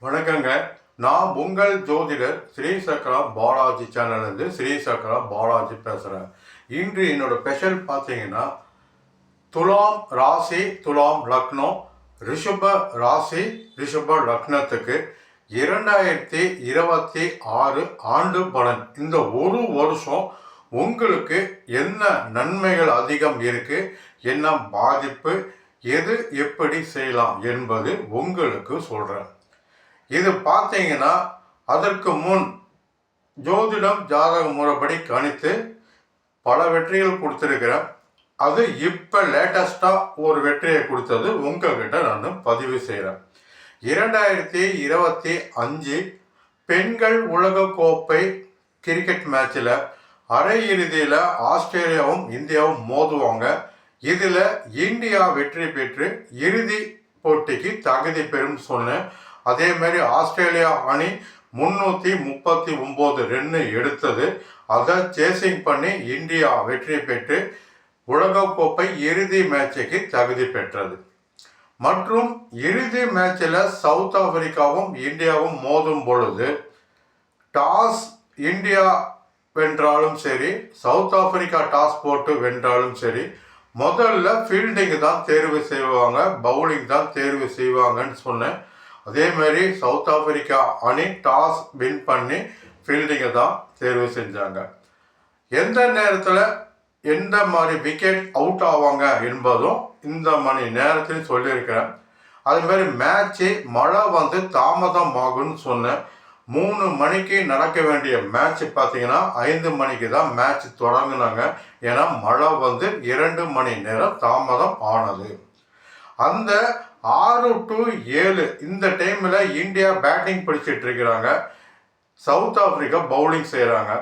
வணக்கங்க. நான் உங்கள் ஜோதிடர் ஸ்ரீ சக்கரா பாலாஜி சேனல்லேருந்து ஸ்ரீ சக்கரா பாலாஜி பேசுகிறேன். இன்று என்னோட ஸ்பெஷல் பார்த்தீங்கன்னா, துலாம் ராசி, துலாம் லக்னம், ரிஷப ராசி, ரிஷப லக்னத்துக்கு 2026 ஆண்டு பலன். இந்த ஒரு வருஷம் உங்களுக்கு என்ன நன்மைகள் அதிகம் இருக்கு, என்ன பாதிப்பு, எது எப்படி செய்யலாம் என்பது உங்களுக்கு சொல்கிறேன். இது பார்த்தீங்கன்னா, அதற்கு முன் ஜோதிடம் ஜாதக முறைப்படி கணித்து பல வெற்றிகள் கொடுத்துருக்கிறேன். அது இப்போ லேட்டஸ்டாக ஒரு வெற்றியை கொடுத்தது உங்ககிட்ட நான் பதிவு செய்கிறேன். 2025 பெண்கள் உலகக்கோப்பை கிரிக்கெட் மேட்சில் அரையிறுதியில் ஆஸ்திரேலியாவும் இந்தியாவும் மோதுவாங்க. இதில் இந்தியா வெற்றி பெற்று இறுதி போட்டிக்கு தகுதி பெறும் சொன்னேன். அதே மாதிரி ஆஸ்திரேலியா அணி 339 ரன்னு எடுத்தது. அதை சேசிங் பண்ணி இந்தியா வெற்றி பெற்று உலகக்கோப்பை இறுதி மேட்சுக்கு தகுதி பெற்றது. மற்றும் இறுதி மேட்சில் சவுத் ஆப்பிரிக்காவும் இந்தியாவும் மோதும் பொழுது டாஸ் இந்தியா வென்றாலும் சரி, சவுத் ஆப்பிரிக்கா டாஸ் போட்டு வென்றாலும் சரி, முதல்ல ஃபீல்டிங் தான் தேர்வு செய்வாங்க, பவுலிங் தான் தேர்வு செய்வாங்கன்னு சொன்னேன். அதே மாதிரி சவுத் ஆப்பிரிக்கா அணி டாஸ் வின் பண்ணி ஃபீல்டிங்கை தான் தேர்வு செஞ்சாங்க. எந்த நேரத்தில் எந்த மாதிரி விக்கெட் அவுட் ஆவாங்க என்பதும் இந்த மணி நேரத்தில் சொல்லியிருக்கிறேன். அது மாதிரி மேட்ச்சு மழை தாமதம் ஆகும்னு சொன்னேன். 3 மணிக்கு நடக்க வேண்டிய மேட்ச் பார்த்தீங்கன்னா 5 மணிக்கு தான் மேட்ச் தொடங்கினாங்க. ஏன்னா மழை 2 மணி நேரம் தாமதம் ஆனது. அந்த 6 to 7 இந்த டைமில் இந்தியா பேட்டிங் பிடிச்சிட்டு இருக்கிறாங்க, சவுத் ஆப்பிரிக்கா பவுலிங் செய்கிறாங்க.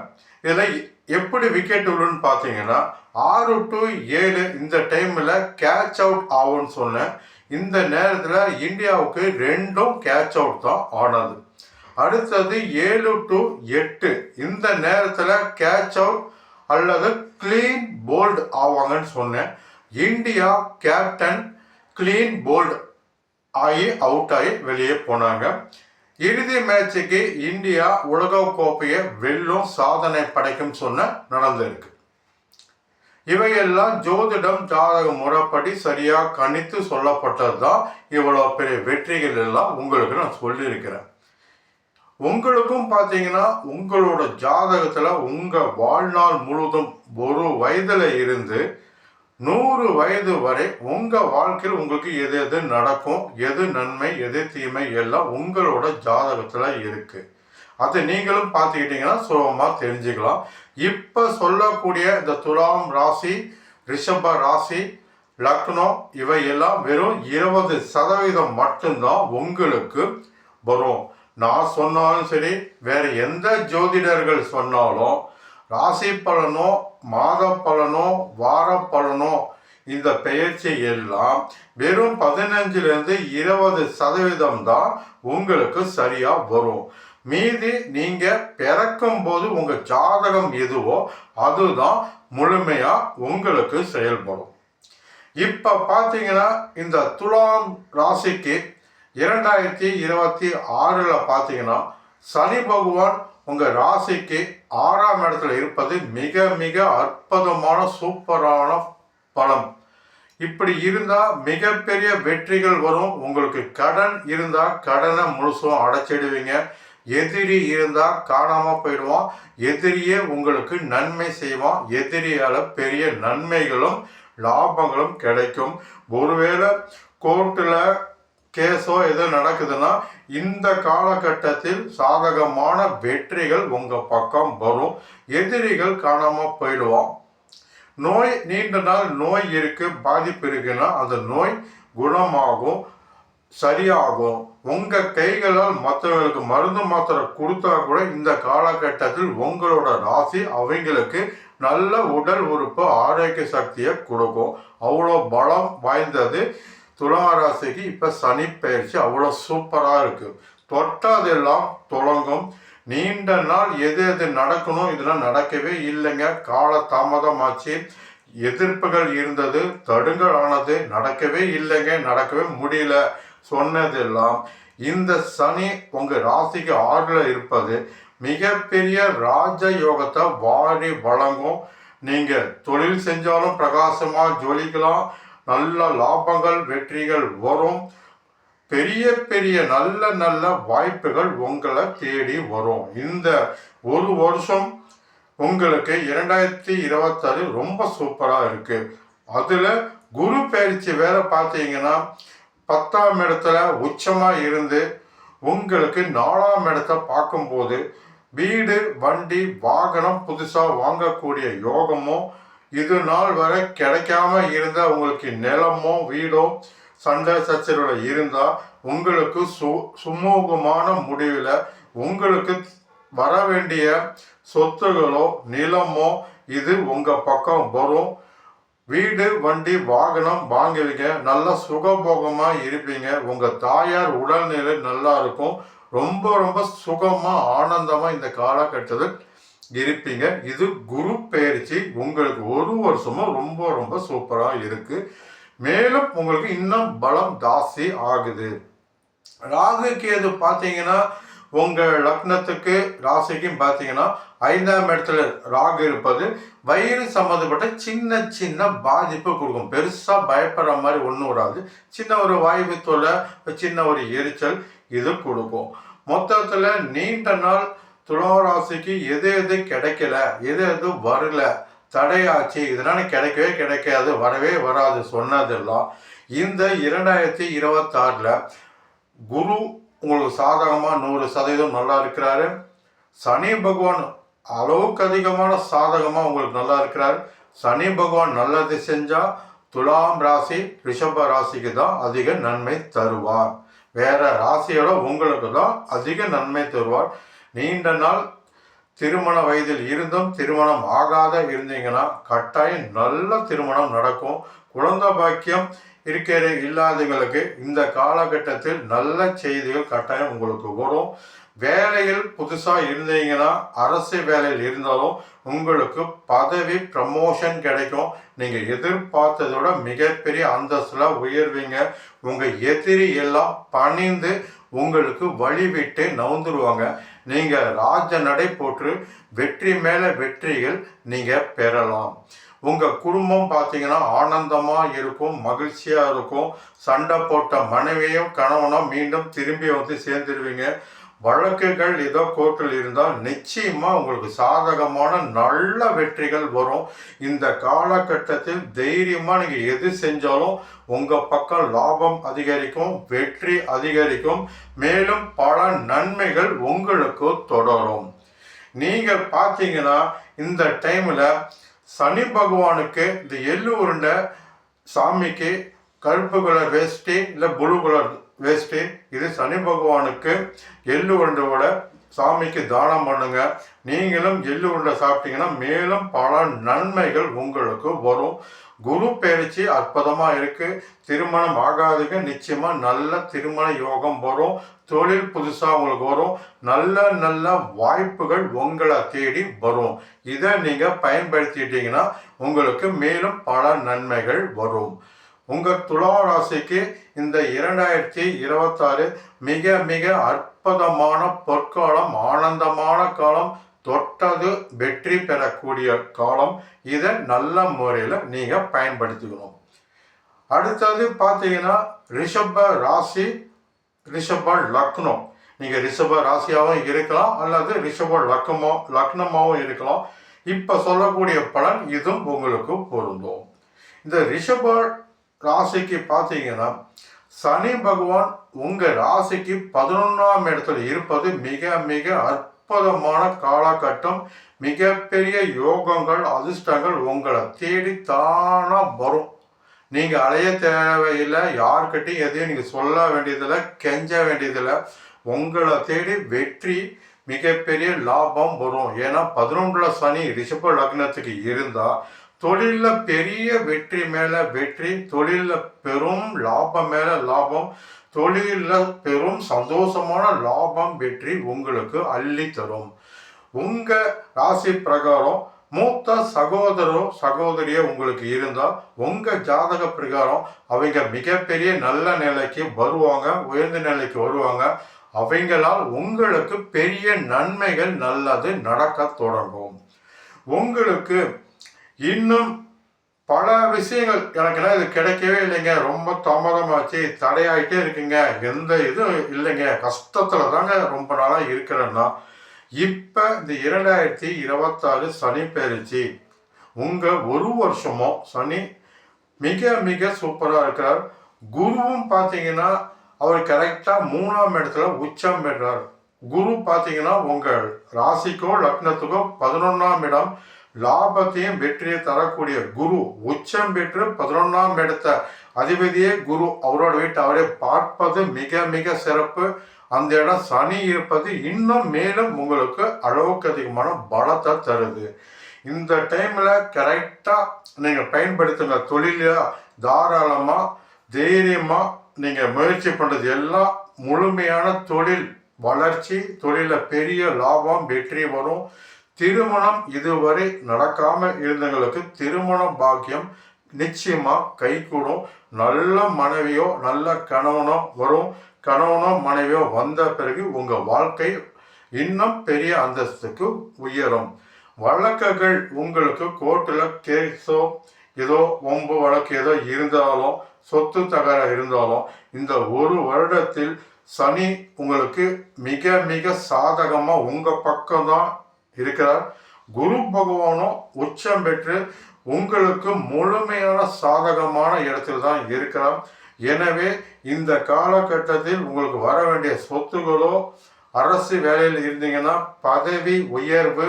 இதில் எப்படி விக்கெட் விழுன்னு பார்த்தீங்கன்னா 6 to 7 இந்த டைமில் கேட்ச் அவுட் ஆகும்னு சொன்னேன். இந்த நேரத்தில் இந்தியாவுக்கு 2 கேட்ச் அவுட் தான் ஆனது. அடுத்தது 7 to 8 இந்த நேரத்தில் கேட்ச் அவுட் அல்லது கிளீன் போல்டு ஆவாங்கன்னு சொன்னேன். இந்தியா கேப்டன் கிளீன் போல்டு ஆகி அவுட் ஆகி வெளியே போனாங்க. இறுதி மேட்சுக்கு இந்தியா உலகக்கோப்பையை வெல்லும் சாதனை படைக்கும் சொன்ன நடந்திருக்கு. இவையெல்லாம் ஜோதிடம் ஜாதக முறைப்படி சரியாக கணித்து சொல்லப்பட்டது தான். இவ்வளோ பெரிய வெற்றிகள் எல்லாம் உங்களுக்கு நான் சொல்லியிருக்கிறேன். உங்களுக்கும் பார்த்தீங்கன்னா உங்களோட ஜாதகத்தில் உங்கள் வாழ்நாள் முழுவதும் ஒரு வயதில் இருந்து 100 வயது வரை உங்கள் வாழ்க்கையில் உங்களுக்கு எது எது நடக்கும், எது நன்மை எது தீமை எல்லாம் உங்களோட ஜாதகத்தில் இருக்குது. அது நீங்களும் பார்த்துக்கிட்டிங்கன்னா சுலபமாக தெரிஞ்சுக்கலாம். இப்போ சொல்லக்கூடிய இந்த துலாம் ராசி, ரிஷப ராசி, லக்னம் இவையெல்லாம் வெறும் 20% மட்டும்தான் உங்களுக்கு வரும். நான் சொன்னாலும் சரி, வேறு எந்த ஜோதிடர்கள் சொன்னாலும் ராசி பலனோ மாத பலனோ வார பலனோ இந்த பெயர்ச்சி எல்லாம் வெறும் 15-20% தான் உங்களுக்கு சரியாக வரும். மீதி நீங்கள் பிறக்கும் போது உங்கள் ஜாதகம் எதுவோ அதுதான் முழுமையாக உங்களுக்கு செயல்படும். இப்போ பார்த்தீங்கன்னா இந்த துலாம் ராசிக்கு 2026 பார்த்தீங்கன்னா சனி பகவான் உங்கள் ராசிக்கு 6ஆம் இடத்துல இருப்பது மிக மிக அற்புதமான சூப்பரான பலம். இப்படி இருந்தால் மிகப்பெரிய வெற்றிகள் வரும். உங்களுக்கு கடன் இருந்தால் கடனை முழுசும் அடைச்சிடுவீங்க. எதிரி இருந்தால் காணாமல் போயிடுவான். எதிரியே உங்களுக்கு நன்மை செய்வான். எதிரியால் பெரிய நன்மைகளும் லாபங்களும் கிடைக்கும். ஒருவேளை கோர்ட்டில் கேஸோ எதோ நடக்குதுன்னா இந்த காலகட்டத்தில் சாதகமான வெற்றிகள் உங்கள் பக்கம் வரும். எதிரிகள் காணாமல் போயிடுவான். நோய் நீண்ட நாள் நோய் இருக்கு, பாதிப்பு இருக்குன்னா அந்த நோய் குணமாகும், சரியாகும். உங்கள் கைகளால் மற்றவங்களுக்கு மருந்து மாத்திரை கொடுத்தா கூட இந்த காலகட்டத்தில் உங்களோட ராசி அவங்களுக்கு நல்ல உடல் உறுப்பு ஆரோக்கிய சக்தியை கொடுக்கும். அவ்வளோ பலம் வாய்ந்தது துளாராசிக்கு. இப்போ சனி பயிற்சி அவ்வளோ சூப்பராக இருக்குது. தொட்டதெல்லாம் தொடங்கும். நீண்ட நாள் எது எது நடக்கணும் இதெல்லாம் நடக்கவே இல்லைங்க. கால தாமதமாச்சு. எதிர்ப்புகள் இருந்தது, தடுங்கலானது, நடக்கவே இல்லைங்க, நடக்கவே முடியல சொன்னதெல்லாம் இந்த சனி உங்க ராசிக்கு 6ல் இருப்பது மிகப்பெரிய ராஜ யோகத்தை வாரி வழங்கும். நீங்க தொழில் செஞ்சாலும் பிரகாசமா ஜொலிக்கலாம். நல்ல லாபங்கள் வெற்றிகள் வரும். பெரிய பெரிய நல்ல நல்ல வாய்ப்புகள் உங்களை தேடி வரும். இந்த ஒரு வருஷம் உங்களுக்கு 2026 ரொம்ப சூப்பராக இருக்கு. அதில் குரு பயிற்சி வேற பார்த்தீங்கன்னா 10ஆம் இடத்துல உச்சமாக இருந்து உங்களுக்கு 4ஆம் இடத்தை பார்க்கும்போது வீடு வண்டி வாகனம் புதுசாக வாங்கக்கூடிய யோகமும், இது நாள் வரை கிடைக்காம இருந்த உங்களுக்கு நிலமோ வீடோ சண்டை சச்சரவுல இருந்தால் உங்களுக்கு சுமூகமான முடிவில் உங்களுக்கு வர வேண்டிய சொத்துகளோ நிலமோ இது உங்கள் பக்கம் வரும். வீடு வண்டி வாகனம் வாங்குவீங்க. நல்ல சுகபோகமாக இருப்பீங்க. உங்கள் தாயார் உடல்நிலை நல்லா இருக்கும். ரொம்ப ரொம்ப சுகமாக ஆனந்தமாக இந்த காலகட்டத்தில் இருப்பீங்க. இது குரு பயிற்சி உங்களுக்கு ஒரு வருஷமும் ரொம்ப ரொம்ப சூப்பராக இருக்கு. மேலும் உங்களுக்கு இன்னும் பலம் ஜாஸ்தி ஆகுது. ராகு கேது பார்த்தீங்கன்னா உங்கள் லக்னத்துக்கு ராசிக்கும் பார்த்தீங்கன்னா 5ஆம் இடத்துல ராகு இருப்பது வயிறு சம்மந்தப்பட்ட சின்ன சின்ன பாதிப்பு கொடுக்கும். பெருசாக பயப்படுற மாதிரி ஒன்றும் வராது. சின்ன ஒரு வாய்வு தொல்லை, சின்ன ஒரு எரிச்சல் இது கொடுக்கும். மொத்தத்தில் நீண்ட நாள் துலாம் ராசிக்கு எது எது கிடைக்கல, எது எது வரல, தடையாச்சு, இதனால் கிடைக்கவே கிடைக்காது, வரவே வராது சொன்னதெல்லாம் இந்த 2026ல் குரு உங்களுக்கு சாதகமாக 100% நல்லா இருக்கிறாரு. சனி பகவான் அளவுக்கு அதிகமான சாதகமாக உங்களுக்கு நல்லா இருக்கிறார். சனி பகவான் நல்லது செஞ்சால் துலாம் ராசி ரிஷப ராசிக்கு தான் அதிக நன்மை தருவார். வேற ராசியோட உங்களுக்கு தான் அதிக நன்மை தருவார். நீண்ட நாள் திருமண வயதில் இருந்தும் திருமணம் ஆகாத இருந்தீங்கன்னா கட்டாயம் நல்ல திருமணம் நடக்கும். குழந்தை பாக்கியம் இருக்கிற இல்லாதவங்களுக்கு இந்த காலகட்டத்தில் நல்ல செய்திகள் கட்டாயம் உங்களுக்கு வரும். வேலையில் புதுசாக இருந்தீங்கன்னா அரசு வேலையில் இருந்தாலும் உங்களுக்கு பதவி ப்ரமோஷன் கிடைக்கும். நீங்கள் எதிர்பார்த்ததோட மிகப்பெரிய அந்தஸ்தில் உயர்வீங்க. உங்கள் எதிரி எல்லாம் பணிந்து உங்களுக்கு வழிவிட்டு நவுந்துருவாங்க. நீங்கள் ராஜ நடை போட்டு வெற்றி மேலே வெற்றிகள் நீங்கள் பெறலாம். உங்கள் குடும்பம் பார்த்தீங்கன்னா ஆனந்தமாக இருக்கும், மகிழ்ச்சியாக இருக்கும். சண்டை போட்ட மனைவியும் கணவனும் மீண்டும் திரும்பி வந்து சேர்ந்துருவீங்க. வழக்குகள் ஏதோ கோர்ட்டில் இருந்தால் நிச்சயமாக உங்களுக்கு சாதகமான நல்ல வெற்றிகள் வரும். இந்த காலகட்டத்தில் தைரியமாக நீங்கள் எது செஞ்சாலும் உங்கள் பக்கம் லாபம் அதிகரிக்கும், வெற்றி அதிகரிக்கும். மேலும் பல நன்மைகள் உங்களுக்கு தொடரும். நீங்கள் பார்த்தீங்கன்னா இந்த டைமில் சனி பகவானுக்கு இந்த எள்ளு உருண்டை சாமிக்கு கருப்பு கலர் வேஷ்டி இல்லை ப்ளூ கலர் வேஷ்டி, இது சனி பகவானுக்கு எள்ளு உருண்டையோட சாமிக்கு தானம் பண்ணுங்க. நீங்களும் எள்ளு உருண்டை சாப்பிட்டீங்கன்னா மேலும் பல நன்மைகள் உங்களுக்கு வரும். குரு பயிற்சி அற்புதமாக இருக்கு. திருமணம் ஆகாதுங்க நிச்சயமாக நல்ல திருமண யோகம் வரும். தொழில் புதுசாக உங்களுக்கு வரும். நல்ல நல்ல வாய்ப்புகள் உங்களை தேடி வரும். இதை நீங்கள் பயன்படுத்திட்டீங்கன்னா உங்களுக்கு மேலும் பல நன்மைகள் வரும். உங்கள் துலா ராசிக்கு இந்த 2026 மிக மிக அற்புதமான பொற்காலம், ஆனந்தமான காலம், தொட்டது வெற்றி பெறக்கூடிய காலம். இதை நல்ல முறையில் நீங்கள் பயன்படுத்திக்கணும். அடுத்தது பார்த்தீங்கன்னா ரிஷப ராசி ரிஷப லக்னம். நீங்கள் ரிஷப ராசியாகவும் இருக்கலாம் அல்லது ரிஷப லக்னமாகவும் இருக்கலாம். இப்போ சொல்லக்கூடிய பலன் இதுவும் உங்களுக்கு பொருந்தும். இந்த ரிஷப ராசிக்கு பார்த்தீங்கன்னா சனி பகவான் உங்கள் ராசிக்கு 11ஆம் இடத்துல இருப்பது மிக மிக அற்புதமான காலகட்டம். மிகப்பெரிய யோகங்கள் அதிர்ஷ்டங்கள் உங்களை தேடி தானாக வரும். நீங்கள் அலைய தேவையில்லை, யார்கிட்டையும் எதையும் நீங்கள் சொல்ல வேண்டியதில்லை, கெஞ்ச வேண்டியதில்லை. உங்களை தேடி வெற்றி மிகப்பெரிய லாபம் வரும். ஏன்னா 11ல் சனி ரிஷப லக்னத்துக்கு இருந்தால் தொழிலில் பெரிய வெற்றி மேலே வெற்றி, தொழிலில் பெரும் லாபம் மேலே லாபம், தொழிலில் பெரும் சந்தோஷமான லாபம் வெற்றி உங்களுக்கு அள்ளி தரும். உங்கள் ராசி பிரகாரம் மூத்த சகோதரோ சகோதரியோ உங்களுக்கு இருந்தால் உங்கள் ஜாதக பிரகாரம் அவங்க மிகப்பெரிய நல்ல நிலைக்கு வருவாங்க, உயர்ந்த நிலைக்கு வருவாங்க. அவங்களால் உங்களுக்கு பெரிய நன்மைகள் நல்லது நடக்க தொடங்கும். உங்களுக்கு இன்னும் பல விஷயங்கள் எனக்கெல்லாம் இது கிடைக்கவே இல்லைங்க, ரொம்ப தாமதமாச்சு, தடையாயிட்டே இருக்குங்க, எந்த இதுவும் இல்லைங்க, கஷ்டத்தில் தாங்க ரொம்ப நாளாக இருக்கிறேன்னா, இப்போ இந்த 2026 சனி பெயர்ச்சி உங்கள் ஒரு வருஷமும் சனி மிக மிக சூப்பராக இருக்கிறார். குருவும் பார்த்தீங்கன்னா அவர் கரெக்டாக 3ஆம் இடத்துல உச்சம் பெற்றார். குரு பார்த்தீங்கன்னா உங்கள் ராசிக்கோ லக்னத்துக்கோ 11ஆம் இடம் லாபத்தையும் வெற்றியை தரக்கூடிய குரு உச்சம் பெற்று 11ஆம் இடத்த அதிபதியே குரு அவரோட வீட்டை அவரே பார்ப்பது மிக மிக சிறப்பு. அந்த இடம் சனி இருப்பது இன்னும் மேலும் உங்களுக்கு அளவுக்கு அதிகமான பலத்தை தருது. இந்த டைமில் கரெக்டாக நீங்கள் பயன்படுத்துங்க. தொழிலாக தாராளமாக தைரியமாக நீங்கள் முயற்சி பண்ணுறது எல்லாம் முழுமையான தொழில் வளர்ச்சி, தொழிலில் பெரிய லாபம் வெற்றி வரும். திருமணம் இதுவரை நடக்காமல் இருந்தவங்களுக்கு திருமண பாக்கியம் நிச்சயமாக கைகூடும். நல்ல மனைவியோ நல்ல கணவனோ வரும். கணவனோ மனைவியோ வந்த பிறகு உங்கள் வாழ்க்கை இன்னும் பெரிய அந்தஸ்துக்கு உயரும். வழக்குகள் உங்களுக்கு கோர்ட்டில் கேஸோ ஏதோ ஒம்பு வழக்கு ஏதோ இருந்தாலும் சொத்து தகராறு இருந்தாலும் இந்த ஒரு வருடத்தில் சனி உங்களுக்கு மிக மிக சாதகமாக உங்கள் பக்கம்தான் இருக்கிறார். குரு பகவானும் உச்சம் பெற்று உங்களுக்கு முழுமையான சாதகமான இடத்தில் தான் இருக்கிறார். எனவே இந்த காலகட்டத்தில் உங்களுக்கு வர வேண்டிய சொத்துகளோ அரசு வேலையில் இருந்தீங்கன்னா பதவி உயர்வு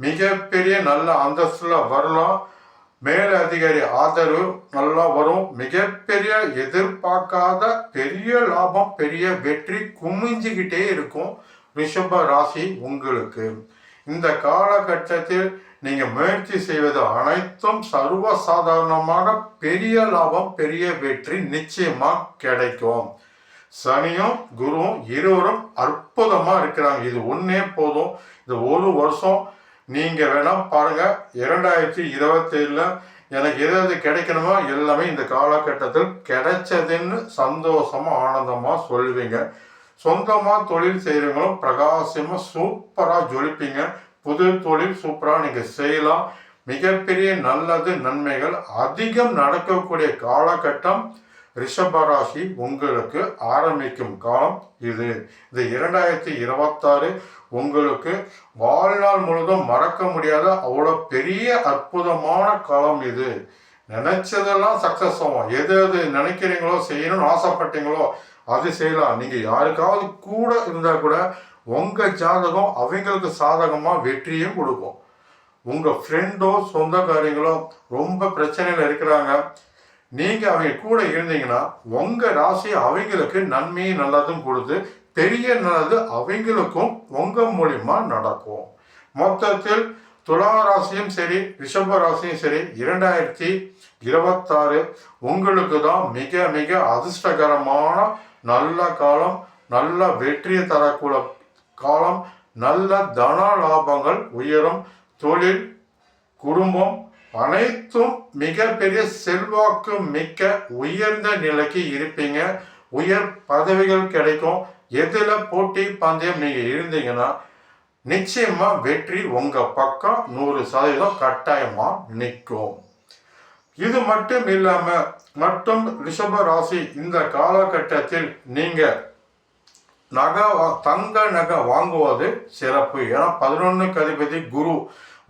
மிகப்பெரிய நல்ல அந்தஸ்துல வரலாம். மேல அதிகாரி ஆதரவு நல்லா வரும். மிகப்பெரிய எதிர்பார்க்காத பெரிய லாபம் பெரிய வெற்றி குமிஞ்சிக்கிட்டே இருக்கும். ரிஷப ராசி உங்களுக்கு இந்த காலகட்டத்தில் நீங்க முயற்சி செய்வது அனைத்தும் சர்வசாதாரணமான பெரிய லாபம் பெரிய வெற்றி நிச்சயமா கிடைக்கும். சனியும் குருவும் இருவரும் அற்புதமா இருக்கிறாங்க. இது ஒன்னே போதும். இந்த ஒரு வருஷம் நீங்க வேணா பாருங்க. 2027 எனக்கு எது கிடைக்கணுமோ எல்லாமே இந்த காலகட்டத்தில் கிடைச்சதுன்னு சந்தோஷமா ஆனந்தமா சொல்லுவீங்க. சொந்தமா தொழில் செய்யறவங்களும் பிரகாசமா சூப்பரா ஜொலிப்பீங்க. புது தொழில் சூப்பராக நீங்கள் செய்யலாம். மிகப்பெரிய நல்லது நன்மைகள் அதிகம் நடக்கக்கூடிய காலகட்டம் ரிஷபராசி உங்களுக்கு ஆரம்பிக்கும் காலம் இது. இந்த 2026 உங்களுக்கு வாழ்நாள் முழுதும் மறக்க முடியாத அவ்வளோ பெரிய அற்புதமான காலம் இது. நினைச்சதெல்லாம் சக்சஸ் ஆகும். எது எது நினைக்கிறீங்களோ செய்யணும்னு ஆசைப்பட்டீங்களோ அது செய்யலாம். நீங்கள் யாருக்காவது கூட இருந்தால் கூட உங்கள் ஜாதகம் அவங்களுக்கு சாதகமாக வெற்றியும் கொடுக்கும். உங்கள் ஃப்ரெண்டோ சொந்தக்காரங்களோ ரொம்ப பிரச்சனையில் இருக்கிறாங்க, நீங்கள் அவங்க கூட இருந்தீங்கன்னா உங்கள் ராசி அவங்களுக்கு நன்மையும் நல்லதும் கொடுத்து பெரிய நல்லது அவங்களுக்கும் உங்கள் மூலியமா நடக்கும். மொத்தத்தில் துலா ராசியும் சரி ரிஷப ராசியும் சரி 2026 உங்களுக்கு தான் மிக மிக அதிர்ஷ்டகரமான நல்ல காலம். நல்ல வெற்றியை தரக்கூடிய காலம். நல்ல தன லாபங்கள் உயரும். தொழில் குடும்பம் அனைத்தும் மிகப்பெரிய செல்வாக்கு மிக்க உயர்ந்த நிலைக்கு இருப்பீங்க. உயர் பதவிகள் கிடைக்கும். எதுல போட்டி பந்தயம் நீங்க இருந்தீங்கன்னா நிச்சயமா வெற்றி உங்க பக்கம் 100% கட்டாயமா நிற்கும். இது மட்டும் இல்லாம மட்டும் ரிஷப ராசி இந்த காலகட்டத்தில் நீங்க தங்க நகை வாங்குவது சிறப்பு. ஏன்னா 11க்கு அதிபதி குரு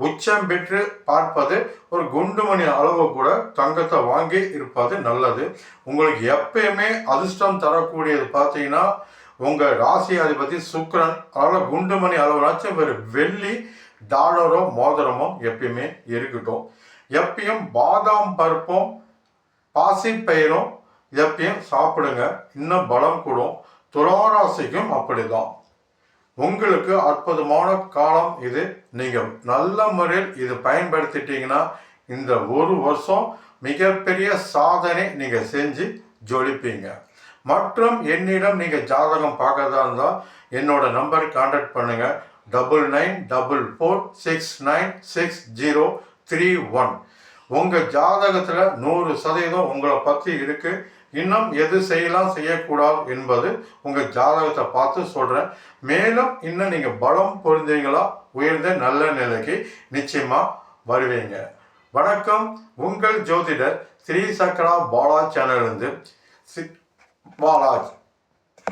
உச்சம் பெற்று பார்ப்பது ஒரு குண்டுமணி அளவு கூட தங்கத்தை வாங்கி இருப்பது நல்லது. உங்களுக்கு எப்பயுமே அதிர்ஷ்டம் தரக்கூடியது பார்த்தீங்கன்னா உங்கள் ராசி அதிபதி சுக்கிரன். அதனால் குண்டுமணி அளவுனாச்சும் ஒரு வெள்ளி டாலரோ மோதிரமோ எப்பயுமே இருக்கட்டும். எப்பயும் பாதாம் பருப்பும் பாசிப்பயிரும் எப்பயும் சாப்பிடுங்க, இன்னும் பலம் கூடும். துளாராசிக்கும் அப்படிதான். உங்களுக்கு அற்புதமான காலம் இது. நீங்கள் நல்ல முறையில் இது பயன்படுத்திட்டீங்கன்னா இந்த ஒரு வருஷம் மிகப்பெரிய சாதனை நீங்கள் செஞ்சு ஜொலிப்பீங்க. மற்றும் என்னிடம் நீங்கள் ஜாதகம் பார்க்கறதா இருந்தால் என்னோட நம்பர் கான்டாக்ட் பண்ணுங்கள். 9944696031. உங்கள் ஜாதகத்தில் 100% உங்களை பற்றி இருக்கு. இன்னும் எது செய்யலாம் செய்யக்கூடாது என்பது உங்கள் ஜாதகத்தை பார்த்து சொல்கிறேன். மேலும் இன்னும் நீங்கள் பலம் பொருந்தீங்களா உயர்ந்த நல்ல நிலைக்கு நிச்சயமாக வருவீங்க. வணக்கம், உங்கள் ஜோதிடர் ஸ்ரீ சக்கரா பாலா சேனலிருந்து பாலாஜ்.